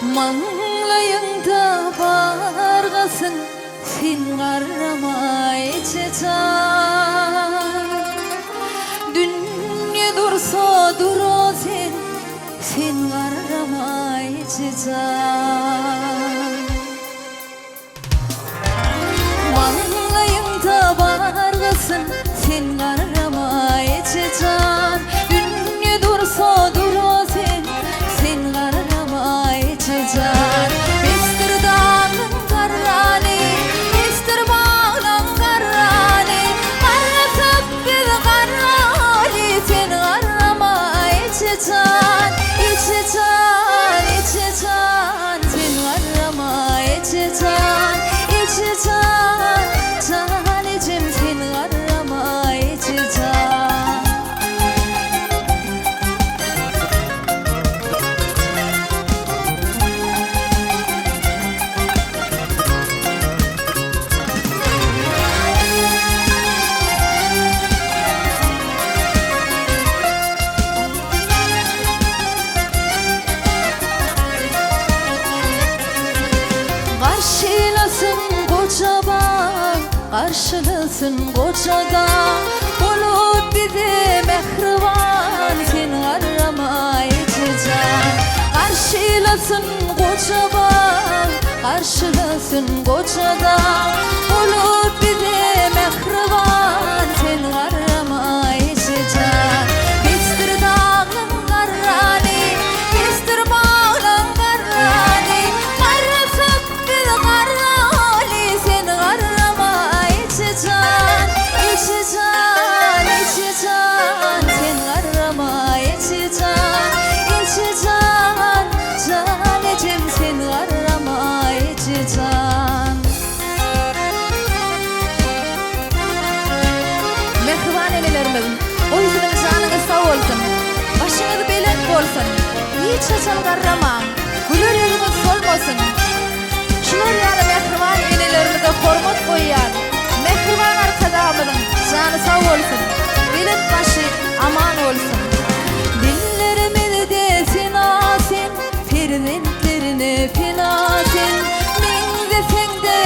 Manglayında bargasın sen qarramay çeçan. Dünya dursa duro sen qarramay çeçan. Manglayında bargasın sen qarramay çeçan. Dünya dursa duro sen qarramay çeçan. Bestir dağın qarrani, bestir bağlan qarrani, qarlasıp biz qarrani sen qarramay çeçan. İçeçan, içeçan sen qarramay çeçan. İçeçan, canecim sen qarramay çeçan. Karşılasın koçaba, karşılasın koçada, olup bize mehriban sen qarramay çeçan. Karşılasın koçaba, karşılasın koçada, olup bize mehriban sen qarramay çeçan. Bestir dağın qarrani, bestir bağlan qarrani, qarlasıp biz qarrani sen qarramay çeçan. İçeçan, içeçan sen qarramay çeçan. İçeçan, canecim sen qarramay çeçan. Mehriban enelerimizin oýsunuz janıňyz sag bolsun, başyňyz belet bolsun, hiç çeçan qarramam, güler ýüzüňiz solmasyn. Şular ýaly mehriban enelerimize hormat goýýar, mehriban arkadaşlarymyzyň jany sag bolsun, belet başy aman bolsun. Dillerimizde sen asen, perzentlerine fenasen, meň desеň de